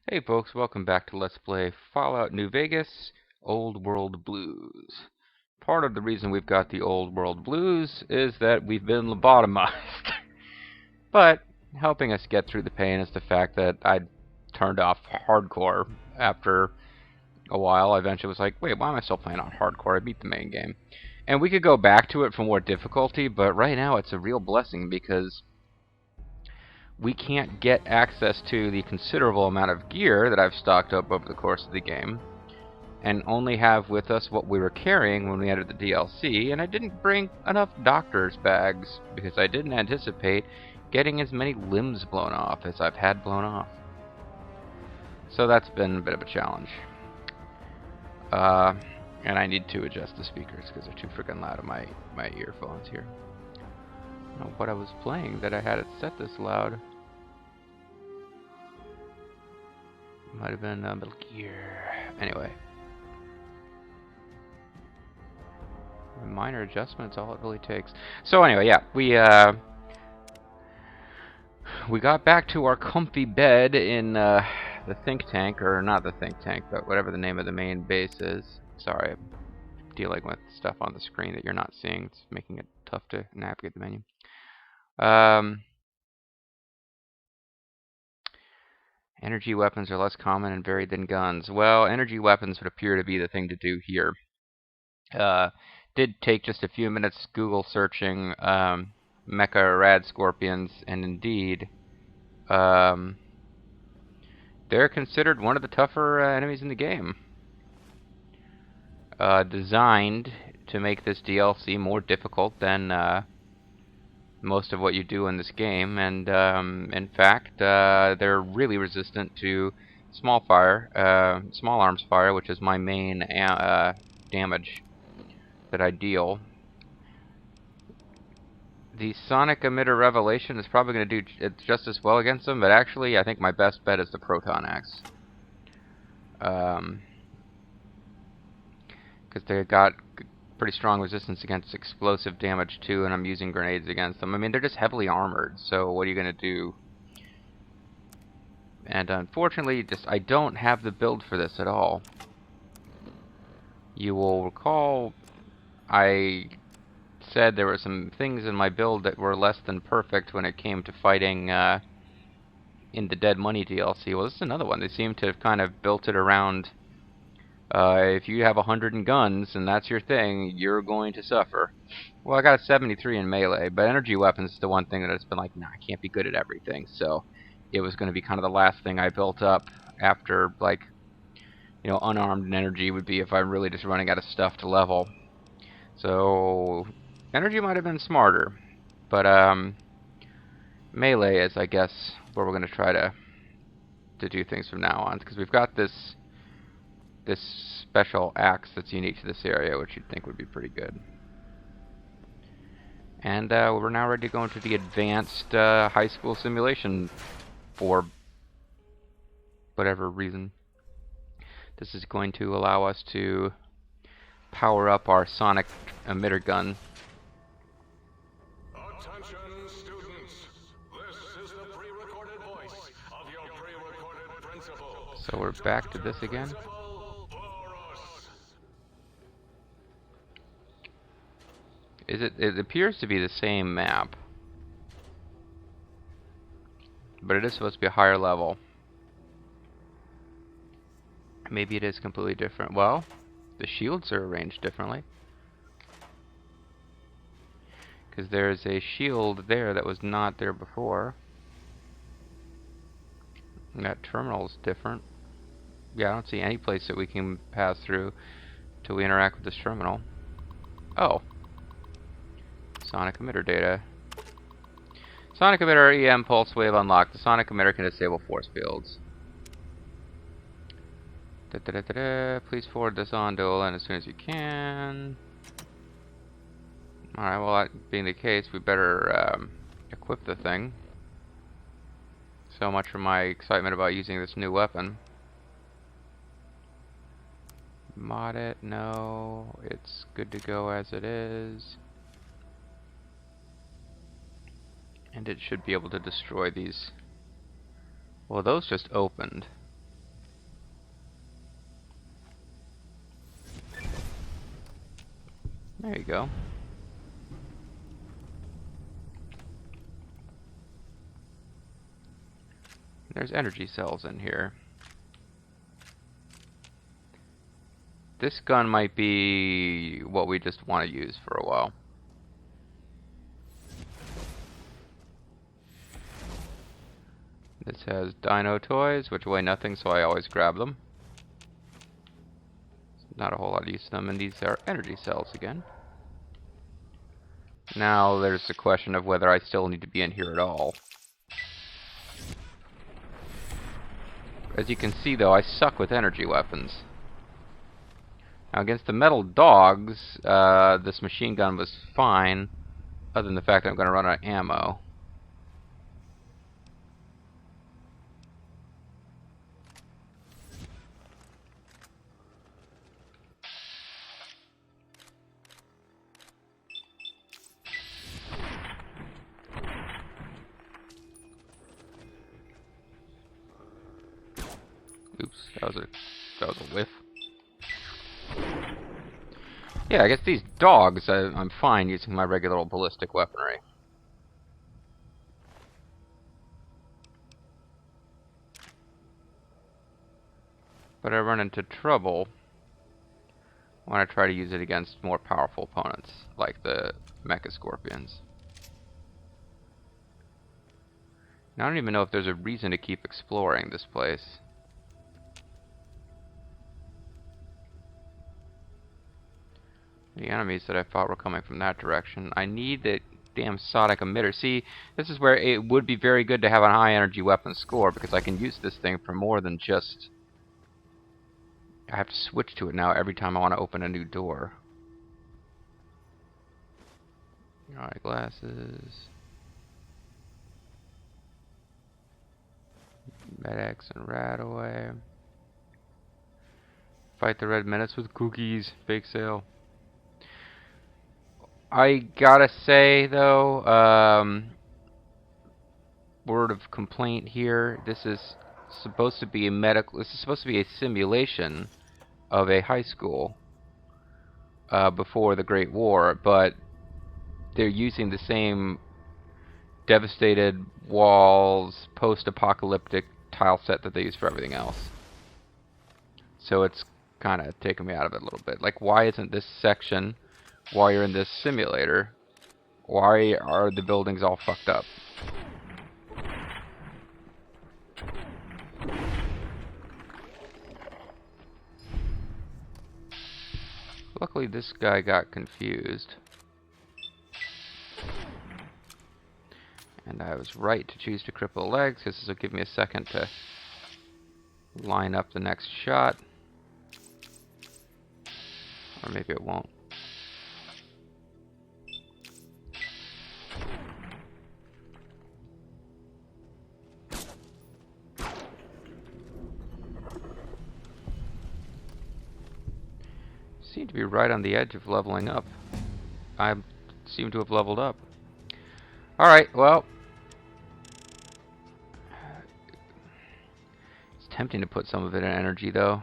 Hey folks, welcome back to Let's Play Fallout New Vegas Old World Blues. Part of the reason we've got the Old World Blues is that we've been lobotomized. But helping us get through the pain is the fact that I turned off hardcore after a while. I eventually was like, wait, why am I still playing on hardcore? I beat the main game. And we could go back to it for more difficulty, but right now it's a real blessing because we can't get access to the considerable amount of gear that I've stocked up over the course of the game, and only have with us what we were carrying when we entered the DLC, and I didn't bring enough doctor's bags because I didn't anticipate getting as many limbs blown off as I've had blown off. So that's been a bit of a challenge. And I need to adjust the speakers because they're too freaking loud in my earphones here. I don't know what I was playing that I had it set this loud. Might have been Metal Gear. Anyway. Minor adjustments, all it really takes. So anyway, yeah, we got back to our comfy bed in the think tank, or not the think tank, but whatever the name of the main base is. Sorry, I'm dealing with stuff on the screen that you're not seeing. It's making it tough to navigate the menu. Energy weapons are less common and varied than guns. Well, energy weapons would appear to be the thing to do here. Did take just a few minutes Google searching mecha rad scorpions, and indeed, they're considered one of the tougher enemies in the game. Designed to make this DLC more difficult than most of what you do in this game, and in fact, they're really resistant to small arms fire, which is my main damage that I deal. The sonic emitter revelation is probably going to do just as well against them, but actually I think my best bet is the proton axe. Because they got pretty strong resistance against explosive damage too, and I'm using grenades against them. I mean, they're just heavily armored, so what are you going to do? And unfortunately, I don't have the build for this at all. You will recall I said there were some things in my build that were less than perfect when it came to fighting in the Dead Money DLC. Well, this is another one. They seem to have kind of built it around if you have 100 in guns and that's your thing, you're going to suffer. Well, I got a 73 in melee, but energy weapons is the one thing that it's been like, nah, I can't be good at everything. So it was going to be kind of the last thing I built up after, like, you know, unarmed and energy would be if I'm really just running out of stuff to level. So energy might have been smarter, but melee is, I guess, where we're going to try to do things from now on, because we've got this special axe that's unique to this area, which you'd think would be pretty good. And we're now ready to go into the advanced high school simulation for whatever reason. This is going to allow us to power up our sonic emitter gun. Attention, students. This is the pre-recorded voice of your pre-recorded principal. So we're back to this again. Borous. It appears to be the same map, but it is supposed to be a higher level. Maybe it is completely different. Well, the shields are arranged differently, because there's a shield there that was not there before. And that terminal's different. Yeah, I don't see any place that we can pass through till we interact with this terminal. Oh. Sonic emitter data. Sonic emitter EM pulse wave unlocked. The sonic emitter can disable force fields. Please forward this on Dolan as soon as you can. Alright, well, that being the case, we better equip the thing. So much for my excitement about using this new weapon. Mod it? No. It's good to go as it is. And it should be able to destroy these. Well, those just opened. There you go. There's energy cells in here. This gun might be what we just want to use for a while. This has dino toys, which weigh nothing, so I always grab them. Not a whole lot of use to them, and these are energy cells again. Now there's the question of whether I still need to be in here at all. As you can see, though, I suck with energy weapons. Now, against the metal dogs, this machine gun was fine, other than the fact that I'm going to run out of ammo. Oops, that was a whiff. Yeah, I guess these dogs, I'm fine using my regular old ballistic weaponry. But I run into trouble when I try to use it against more powerful opponents, like the Mecha Scorpions. Now, I don't even know if there's a reason to keep exploring this place. The enemies that I fought were coming from that direction. I need the damn sonic emitter. See, this is where it would be very good to have a high energy weapon score, because I can use this thing for more than just... I have to switch to it now every time I want to open a new door. Alright, glasses. Med-X and Radaway. Fight the Red Menace with cookies. Bake sale. I gotta say, though, word of complaint here. This is supposed to be This is supposed to be a simulation of a high school before the Great War, but they're using the same devastated walls, post-apocalyptic tile set that they use for everything else. So it's kind of taking me out of it a little bit. Like, why isn't this section, while you're in this simulator, why are the buildings all fucked up? Luckily, this guy got confused. And I was right to choose to cripple the legs, because this will give me a second to line up the next shot. Or maybe it won't. Seem to be right on the edge of leveling up. I seem to have leveled up. Alright, well. It's tempting to put some of it in energy, though.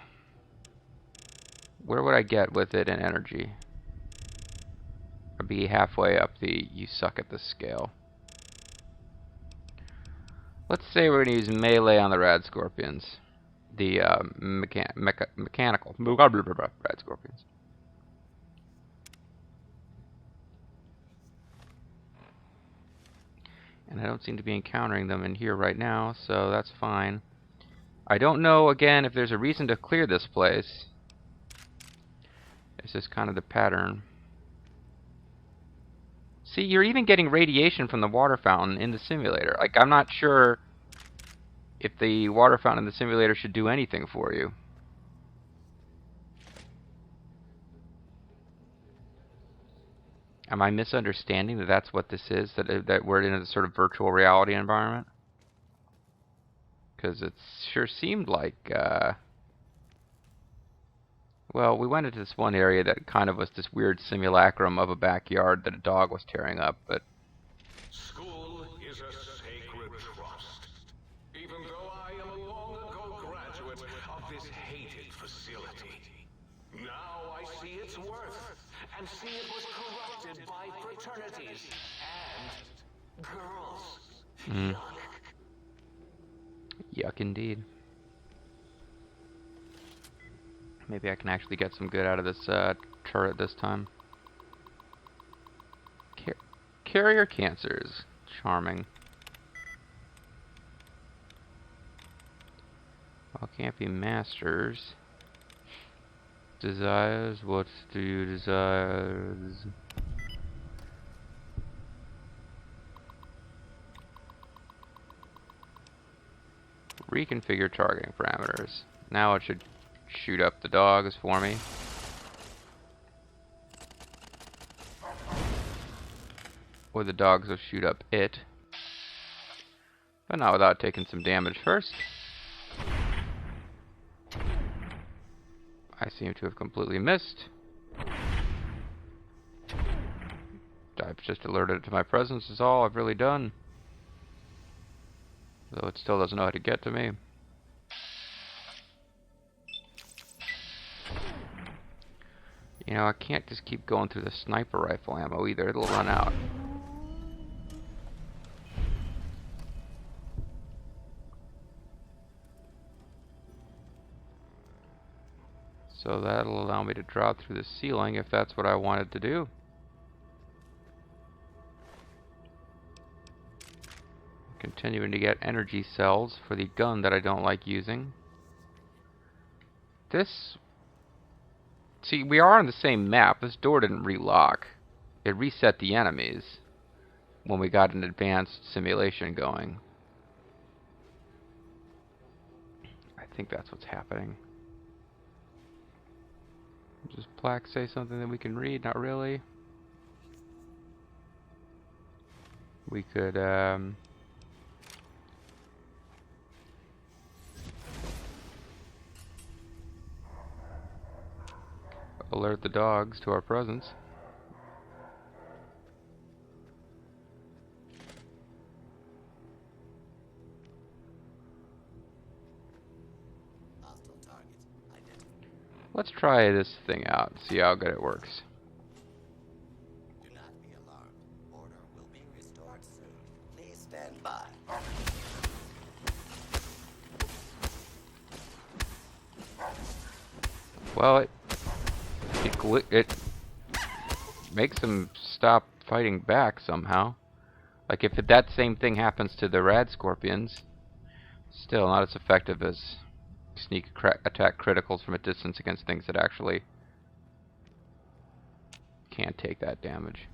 Where would I get with it in energy? I'd be halfway up the you suck at this scale. Let's say we're going to use melee on the Rad Scorpions. The mechanical Rad Scorpions. And I don't seem to be encountering them in here right now, so that's fine. I don't know, again, if there's a reason to clear this place. It's just kind of the pattern. See, you're even getting radiation from the water fountain in the simulator. Like, I'm not sure if the water fountain in the simulator should do anything for you. Am I misunderstanding that that's what this is? That we're in a sort of virtual reality environment? Because it sure seemed like... well, we went into this one area that kind of was this weird simulacrum of a backyard that a dog was tearing up, but... School is a sacred trust. Even though I am a long ago graduate of this hated facility, now I see its worth and see it was corrupted by fraternities and girls. Mm. Yuck. Yuck indeed. Maybe I can actually get some good out of this turret this time. Carrier cancers. Charming. Well, can't be masters. Desires. What do you desire? Reconfigure targeting parameters. Now it should shoot up the dogs for me. Or the dogs will shoot up it. But not without taking some damage first. I seem to have completely missed. I've just alerted it to my presence is all I've really done. Though it still doesn't know how to get to me. You know, I can't just keep going through the sniper rifle ammo either. It'll run out. So that'll allow me to drop through the ceiling if that's what I wanted to do. Continuing to get energy cells for the gun that I don't like using. This... See, we are on the same map. This door didn't relock. It reset the enemies when we got an advanced simulation going. I think that's what's happening. Does plaque say something that we can read? Not really. We could, alert the dogs to our presence. Let's try this thing out and see how good it works. Do not be alarmed. Order will be restored soon. Please stand by. Well, it makes them stop fighting back somehow. Like if that same thing happens to the rad scorpions, still not as effective as sneak attack criticals from a distance against things that actually can't take that damage.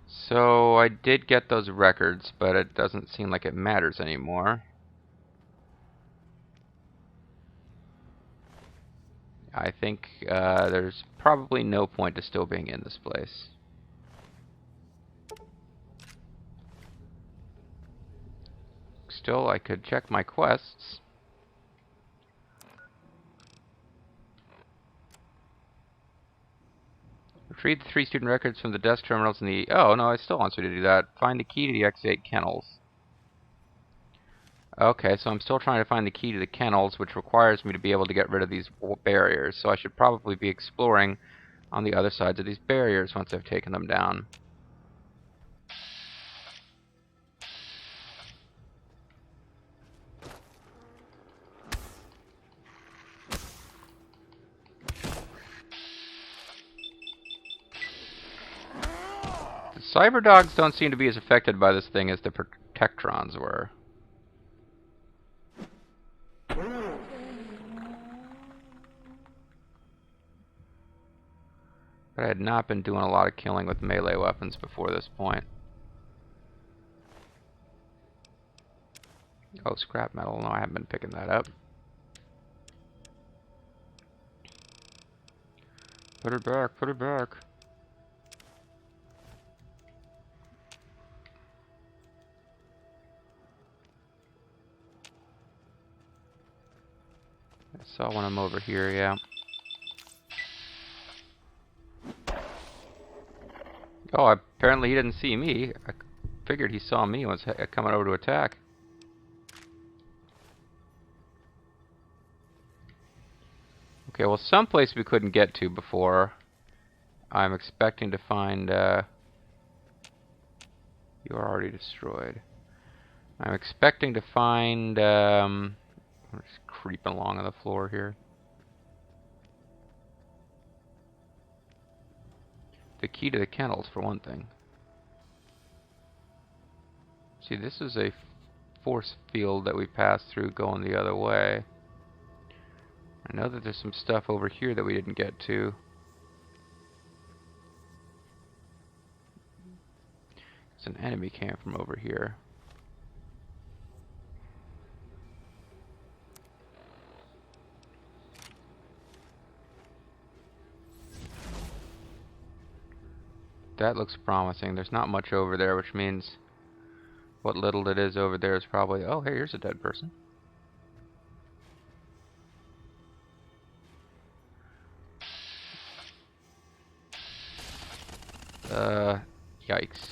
So I did get those records, but it doesn't seem like it matters anymore. I think there's probably no point to still being in this place. Still, I could check my quests. Retrieve the 3 student records from the desk terminals in the... Oh, no, it still wants me to do that. Find the key to the X8 kennels. Okay, so I'm still trying to find the key to the kennels, which requires me to be able to get rid of these barriers. So I should probably be exploring on the other sides of these barriers once I've taken them down. The cyber dogs don't seem to be as affected by this thing as the protectrons were. But I had not been doing a lot of killing with melee weapons before this point. Oh, scrap metal. No, I haven't been picking that up. Put it back, put it back. I saw one of them over here, yeah. Oh, apparently he didn't see me. I figured he saw me and was coming over to attack. Okay, well, someplace we couldn't get to before. I'm expecting to find, you are already destroyed. I'm expecting to find, I'm just creeping along on the floor here. The key to the kennels, for one thing. See, this is a force field that we passed through going the other way. I know that there's some stuff over here that we didn't get to. It's an enemy camp from over here. That looks promising. There's not much over there, which means what little it is over there is probably... Oh, hey, here's a dead person. Yikes.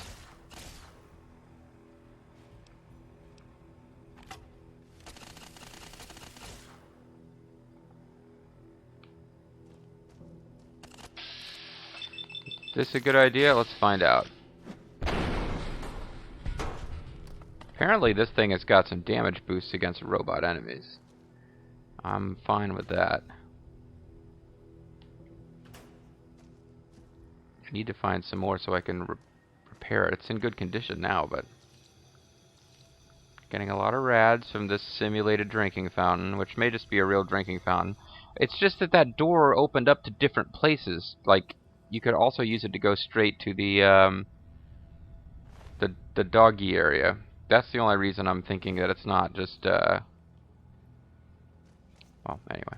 Is this a good idea? Let's find out. Apparently this thing has got some damage boosts against robot enemies. I'm fine with that. I need to find some more so I can repair it. It's in good condition now, but... Getting a lot of rads from this simulated drinking fountain, which may just be a real drinking fountain. It's just that that door opened up to different places. Like, you could also use it to go straight to the doggy area. That's the only reason I'm thinking that it's not just, well, anyway.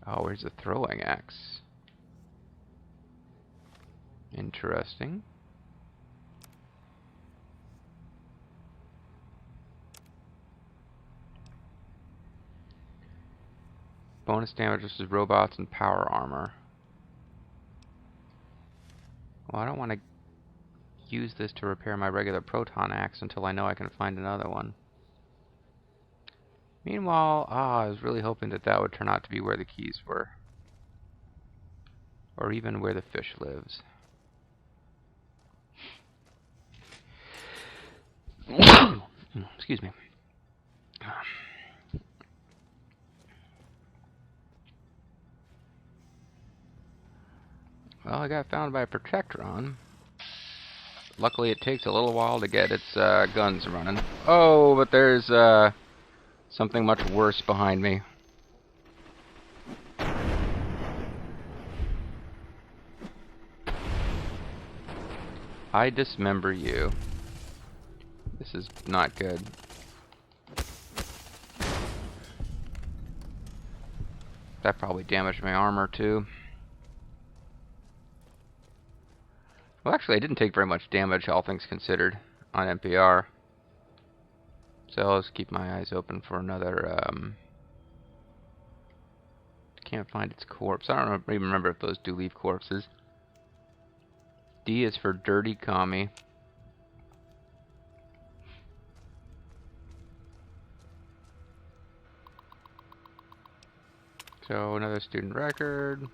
Oh, where's the throwing axe? Interesting. Bonus damage versus robots and power armor. Well, I don't want to use this to repair my regular proton axe until I know I can find another one. Meanwhile, I was really hoping that that would turn out to be where the keys were. Or even where the fish lives. Excuse me. Well, I got found by a Protectron. Luckily, it takes a little while to get its guns running. Oh, but there's something much worse behind me. I dismember you. This is not good. That probably damaged my armor too. Well, actually, I didn't take very much damage, all things considered, on NPR. So I'll just keep my eyes open for another, can't find its corpse. I don't even remember if those do leave corpses. D is for dirty commie. So another student record.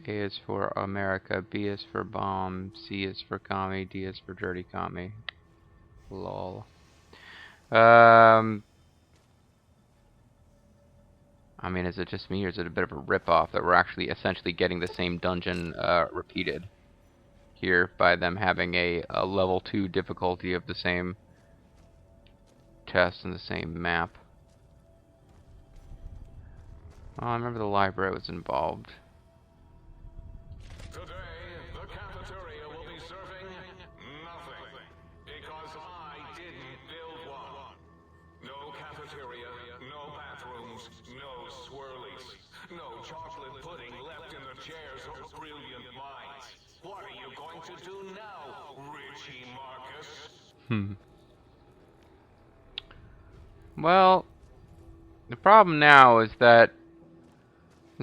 A is for America, B is for bomb, C is for commie, D is for dirty commie. Lol. I mean, is it just me, or is it a bit of a rip-off that we're actually essentially getting the same dungeon repeated here by them having a level 2 difficulty of the same test and the same map? Oh, I remember the library was involved. Today, the cafeteria will be serving nothing. Because I didn't build one. No cafeteria, no bathrooms, no swirlies. No chocolate pudding left in the chairs of brilliant minds. What are you going to do now, Richie Marcus? Well, the problem now is that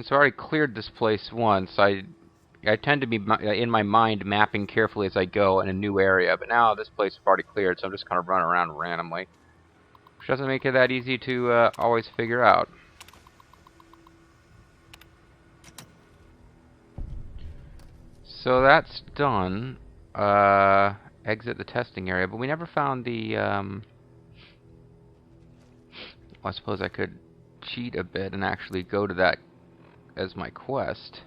Since I already cleared this place once, I tend to be in my mind mapping carefully as I go in a new area, but now this place is already cleared, so I'm just kind of running around randomly. Which doesn't make it that easy to always figure out. So that's done. Exit the testing area, but we never found the, well, I suppose I could cheat a bit and actually go to that as my quest.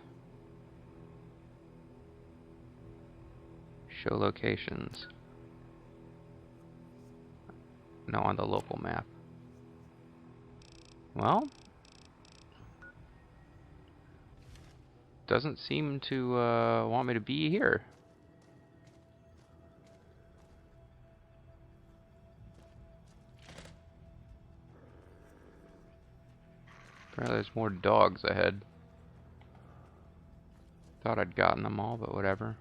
Show locations. No, on the local map. Well, doesn't seem to want me to be here. Apparently there's more dogs ahead. Thought I'd gotten them all, but whatever.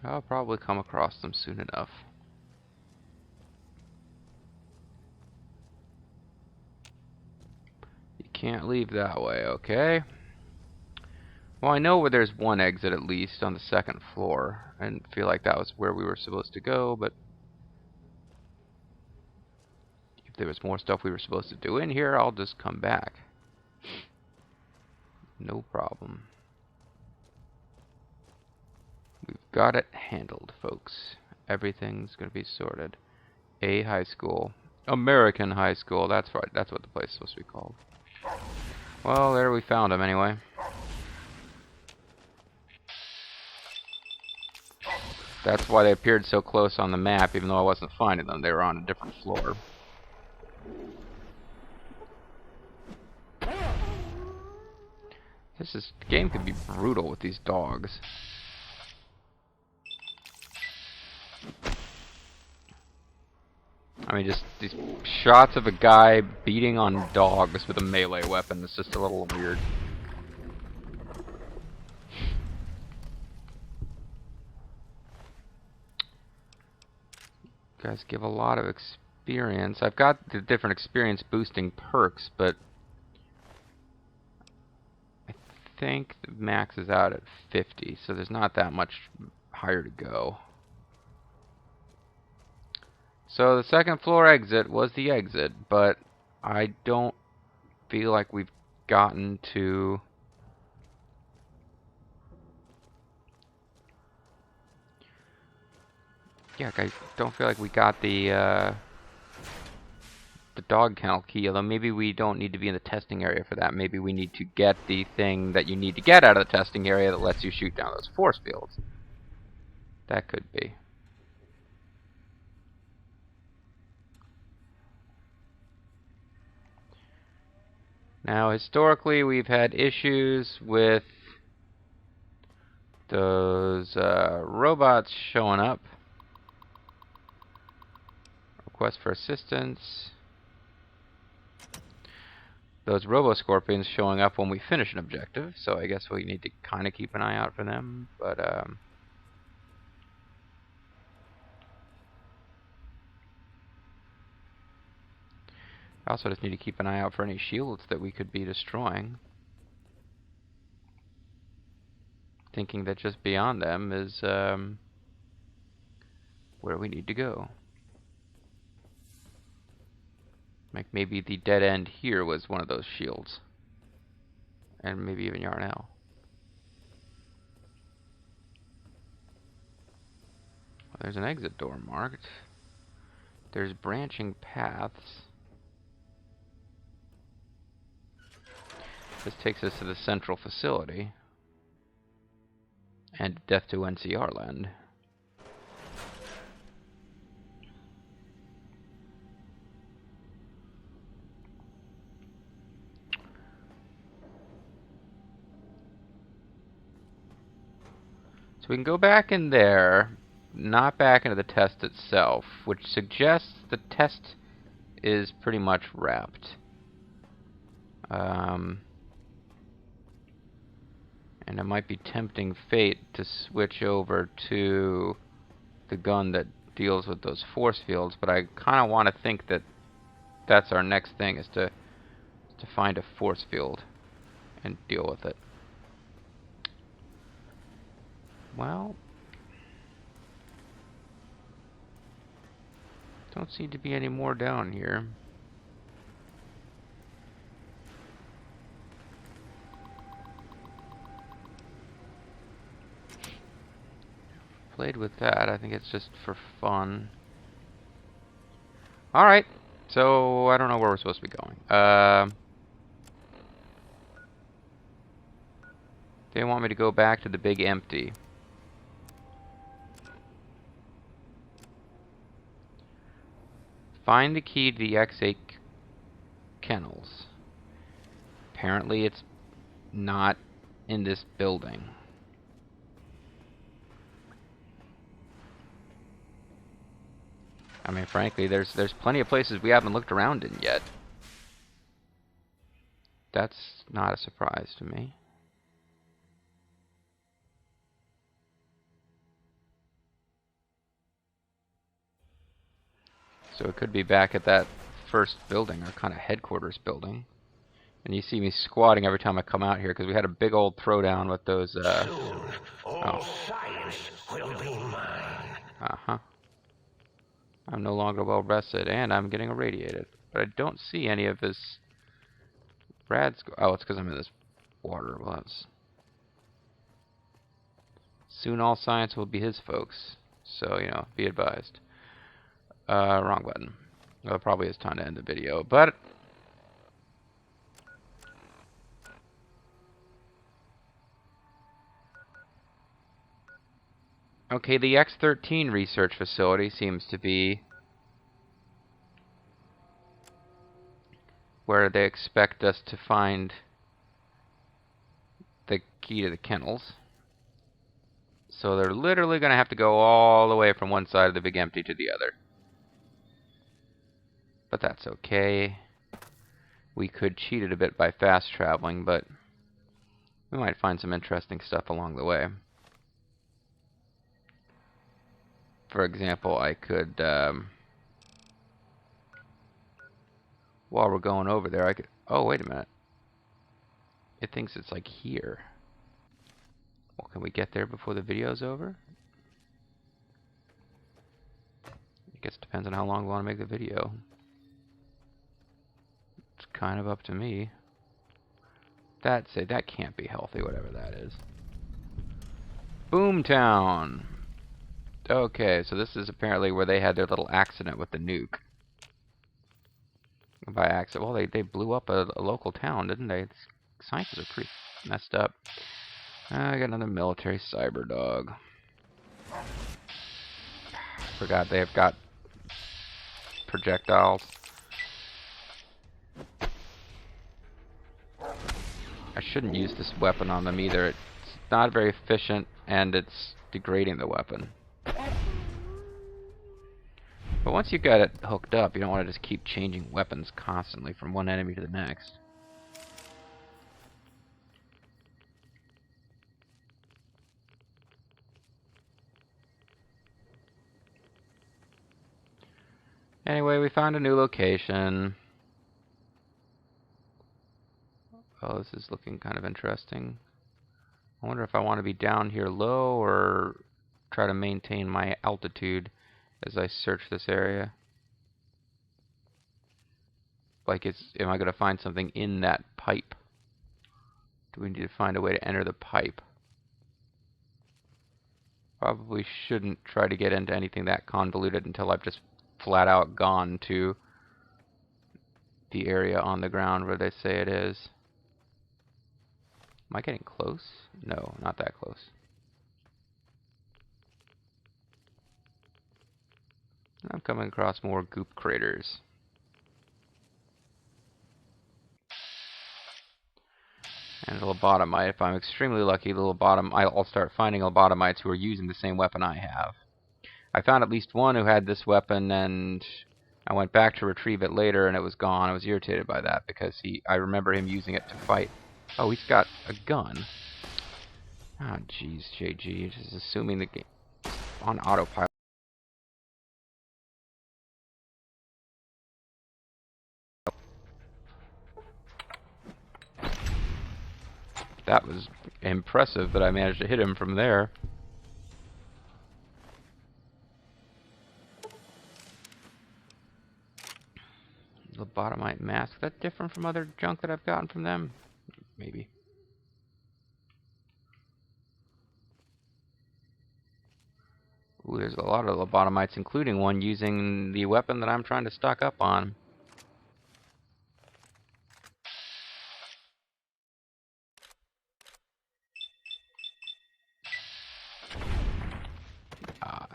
I'll probably come across them soon enough. You can't leave that way, okay? Well, I know where there's one exit at least on the second floor. I didn't feel like that was where we were supposed to go, but if there was more stuff we were supposed to do in here, I'll just come back. No problem. We've got it handled, folks. Everything's gonna be sorted. A high school. American high school, that's right. That's what the place is supposed to be called. Well, there we found him anyway. That's why they appeared so close on the map, even though I wasn't finding them. They were on a different floor. The game could be brutal with these dogs. I mean, just these shots of a guy beating on dogs with a melee weapon. It's just a little weird. You guys give a lot of experience. I've got the different experience boosting perks, but I think the max is out at 50, so there's not that much higher to go. So the second floor exit was the exit, but I don't feel like we've gotten to... Yeah, I don't feel like we got the dog kennel key, although maybe we don't need to be in the testing area for that. Maybe we need to get the thing that you need to get out of the testing area that lets you shoot down those force fields. That could be. Now, historically, we've had issues with those robots showing up. Request for assistance. Those robo-scorpions showing up when we finish an objective, so I guess we need to kind of keep an eye out for them, but I also just need to keep an eye out for any shields that we could be destroying. Thinking that just beyond them is where we need to go. Like maybe the dead end here was one of those shields. And maybe even Yarnell. Well, there's an exit door marked. There's branching paths. This takes us to the central facility. And death to NCR land. So we can go back in there, not back into the test itself, which suggests the test is pretty much wrapped. And And it might be tempting fate to switch over to the gun that deals with those force fields, but I kind of want to think that that's our next thing, is to find a force field and deal with it. Well, don't seem to be any more down here. Played with that. I think it's just for fun. Alright, so I don't know where we're supposed to be going. They want me to go back to the big empty. Find the key to the X8 kennels. Apparently it's not in this building. I mean, frankly, there's plenty of places we haven't looked around in yet. That's not a surprise to me. So it could be back at that first building, our kind of headquarters building. And you see me squatting every time I come out here because we had a big old throwdown with those. Soon, all science will be mine. Uh-huh. I'm no longer well rested, and I'm getting irradiated. But I don't see any of his rads. Oh, it's because I'm in this water. Well, that's... Soon all science will be his folks. So, you know, be advised. Wrong button. Well, it probably is time to end the video, but... Okay, the X-13 research facility seems to be where they expect us to find the key to the kennels. So they're literally going to have to go all the way from one side of the big empty to the other. But that's okay. We could cheat it a bit by fast traveling, but we might find some interesting stuff along the way. For example, I could, while we're going over there, I could... Oh, wait a minute. It thinks it's like here. Well, can we get there before the video's over? I guess it depends on how long we want to make the video. It's kind of up to me. That can't be healthy, whatever that is. Boomtown! Okay, so this is apparently where they had their little accident with the nuke. By accident. Well, they blew up a local town, didn't they? Scientists are pretty messed up. I got another military cyber dog. Forgot they have got projectiles. I shouldn't use this weapon on them either. It's not very efficient, and it's degrading the weapon. But once you've got it hooked up, you don't want to just keep changing weapons constantly from one enemy to the next. Anyway, we found a new location. Oh, this is looking kind of interesting. I wonder if I want to be down here low or try to maintain my altitude as I search this area. Like, am I going to find something in that pipe? Do we need to find a way to enter the pipe? Probably shouldn't try to get into anything that convoluted until I've just flat out gone to the area on the ground where they say it is. Am I getting close? No, not that close. I'm coming across more goop craters. And a lobotomite. If I'm extremely lucky, I'll start finding lobotomites who are using the same weapon I have. I found at least one who had this weapon, and I went back to retrieve it later, and it was gone. I was irritated by that because I remember him using it to fight. Oh, he's got a gun. Oh, jeez, JG, just assuming the game on autopilot. That was impressive that I managed to hit him from there. Lobotomite mask. Is that different from other junk that I've gotten from them? Maybe. Ooh, there's a lot of lobotomites, including one using the weapon that I'm trying to stock up on.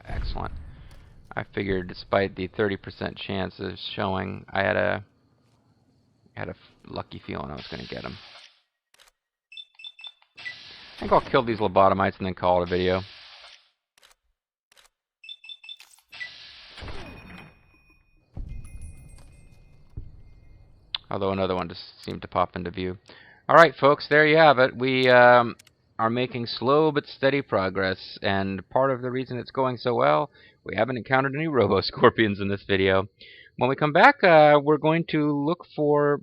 Excellent. I figured despite the 30% chance of showing, I had a lucky feeling I was going to get him. I think I'll kill these lobotomites and then call it a video. Although another one just seemed to pop into view. Alright, folks, there you have it. We are making slow but steady progress, and part of the reason it's going so well, we haven't encountered any robo-scorpions in this video. When we come back, we're going to look for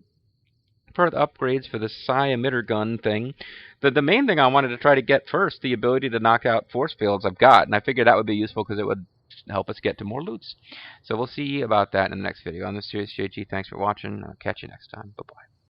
further upgrades for the psi emitter gun thing. The main thing I wanted to try to get first, the ability to knock out force fields, I've got, and I figured that would be useful because it would help us get to more loots. So we'll see about that in the next video. On this series, JG, thanks for watching. I'll catch you next time. Bye-bye.